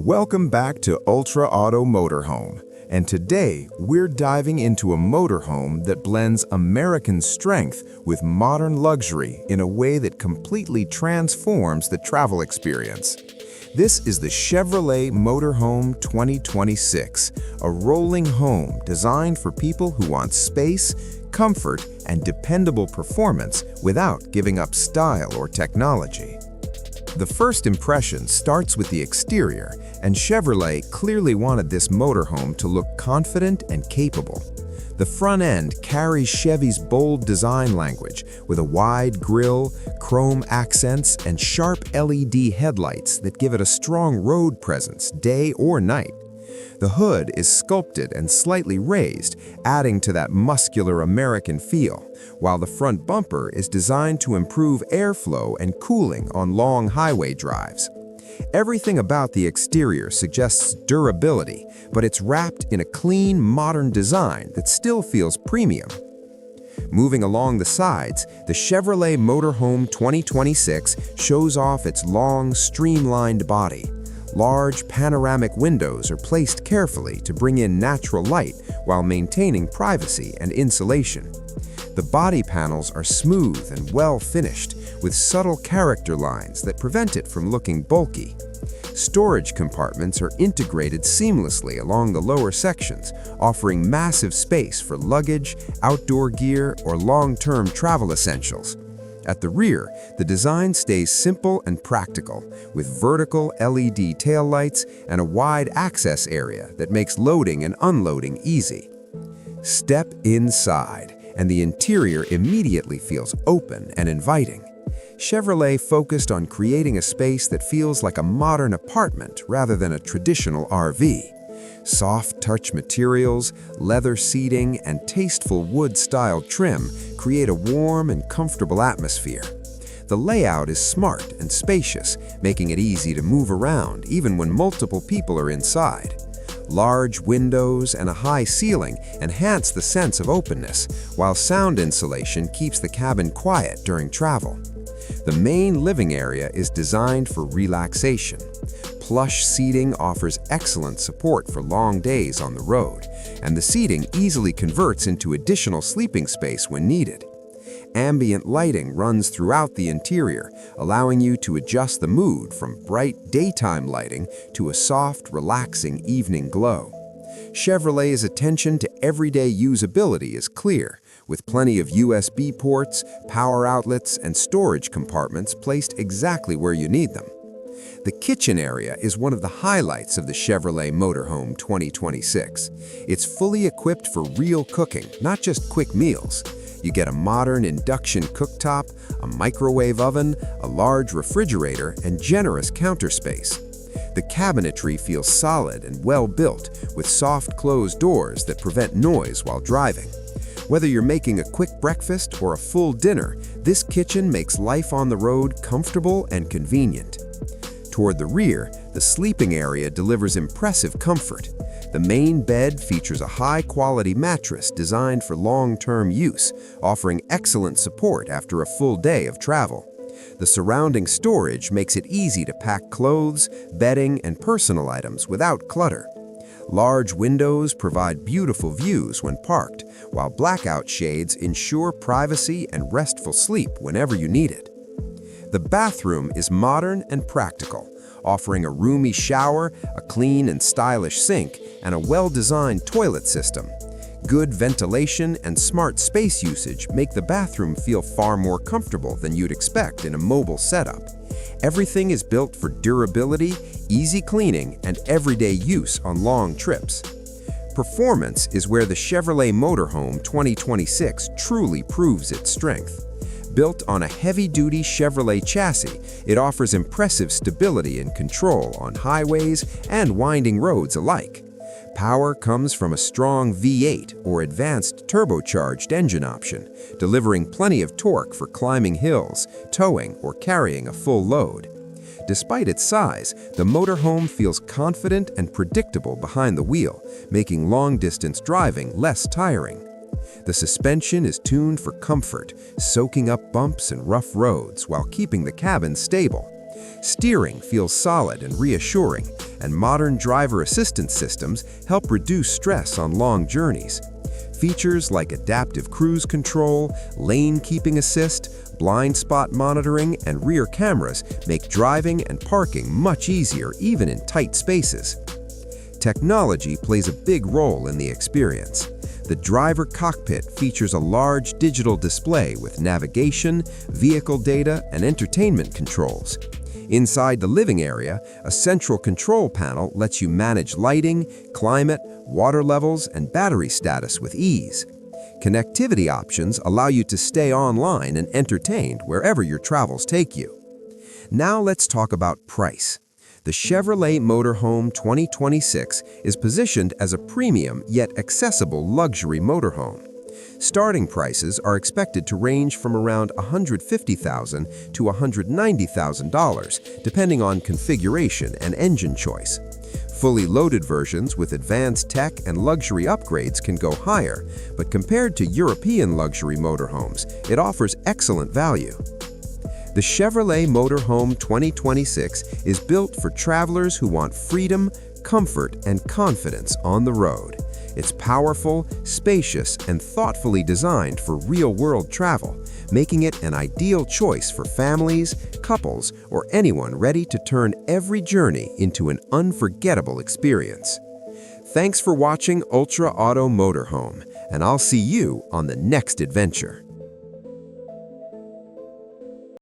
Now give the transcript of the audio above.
Welcome back to Ultra Auto Motorhome, and today we're diving into a motorhome that blends American strength with modern luxury in a way that completely transforms the travel experience. This is the Chevrolet Motorhome 2026, a rolling home designed for people who want space, comfort, and dependable performance without giving up style or technology. The first impression starts with the exterior, and Chevrolet clearly wanted this motorhome to look confident and capable. The front end carries Chevy's bold design language with a wide grille, chrome accents, and sharp LED headlights that give it a strong road presence day or night. The hood is sculpted and slightly raised, adding to that muscular American feel, while the front bumper is designed to improve airflow and cooling on long highway drives. Everything about the exterior suggests durability, but it's wrapped in a clean, modern design that still feels premium. Moving along the sides, the Chevrolet Motorhome 2026 shows off its long, streamlined body. Large panoramic windows are placed carefully to bring in natural light while maintaining privacy and insulation. The body panels are smooth and well finished, with subtle character lines that prevent it from looking bulky. Storage compartments are integrated seamlessly along the lower sections, offering massive space for luggage, outdoor gear, or long-term travel essentials. At the rear, the design stays simple and practical, with vertical LED taillights and a wide access area that makes loading and unloading easy. Step inside, and the interior immediately feels open and inviting. Chevrolet focused on creating a space that feels like a modern apartment rather than a traditional RV. Soft touch materials, leather seating, and tasteful wood-style trim create a warm and comfortable atmosphere. The layout is smart and spacious, making it easy to move around even when multiple people are inside. Large windows and a high ceiling enhance the sense of openness, while sound insulation keeps the cabin quiet during travel. The main living area is designed for relaxation. Plush seating offers excellent support for long days on the road, and the seating easily converts into additional sleeping space when needed. Ambient lighting runs throughout the interior, allowing you to adjust the mood from bright daytime lighting to a soft, relaxing evening glow. Chevrolet's attention to everyday usability is clear, with plenty of USB ports, power outlets, and storage compartments placed exactly where you need them. The kitchen area is one of the highlights of the Chevrolet Motorhome 2026. It's fully equipped for real cooking, not just quick meals. You get a modern induction cooktop, a microwave oven, a large refrigerator, and generous counter space. The cabinetry feels solid and well built, with soft closed doors that prevent noise while driving. Whether you're making a quick breakfast or a full dinner, this kitchen makes life on the road comfortable and convenient. Toward the rear, the sleeping area delivers impressive comfort. The main bed features a high-quality mattress designed for long-term use, offering excellent support after a full day of travel. The surrounding storage makes it easy to pack clothes, bedding, and personal items without clutter. Large windows provide beautiful views when parked, while blackout shades ensure privacy and restful sleep whenever you need it. The bathroom is modern and practical, offering a roomy shower, a clean and stylish sink, and a well-designed toilet system. Good ventilation and smart space usage make the bathroom feel far more comfortable than you'd expect in a mobile setup. Everything is built for durability, easy cleaning, and everyday use on long trips. Performance is where the Chevrolet Motorhome 2026 truly proves its strength. Built on a heavy-duty Chevrolet chassis, it offers impressive stability and control on highways and winding roads alike. Power comes from a strong V8 or advanced turbocharged engine option, delivering plenty of torque for climbing hills, towing, or carrying a full load. Despite its size, the motorhome feels confident and predictable behind the wheel, making long-distance driving less tiring. The suspension is tuned for comfort, soaking up bumps and rough roads while keeping the cabin stable. Steering feels solid and reassuring, and modern driver assistance systems help reduce stress on long journeys. Features like adaptive cruise control, lane keeping assist, blind spot monitoring, and rear cameras make driving and parking much easier even in tight spaces. Technology plays a big role in the experience. The driver cockpit features a large digital display with navigation, vehicle data, and entertainment controls. Inside the living area, a central control panel lets you manage lighting, climate, water levels, and battery status with ease. Connectivity options allow you to stay online and entertained wherever your travels take you. Now let's talk about price. The Chevrolet Motorhome 2026 is positioned as a premium yet accessible luxury motorhome. Starting prices are expected to range from around $150,000 to $190,000, depending on configuration and engine choice. Fully loaded versions with advanced tech and luxury upgrades can go higher, but compared to European luxury motorhomes, it offers excellent value. The Chevrolet Motorhome 2026 is built for travelers who want freedom, comfort, and confidence on the road. It's powerful, spacious, and thoughtfully designed for real-world travel, making it an ideal choice for families, couples, or anyone ready to turn every journey into an unforgettable experience. Thanks for watching Ultra Auto Motorhome, and I'll see you on the next adventure.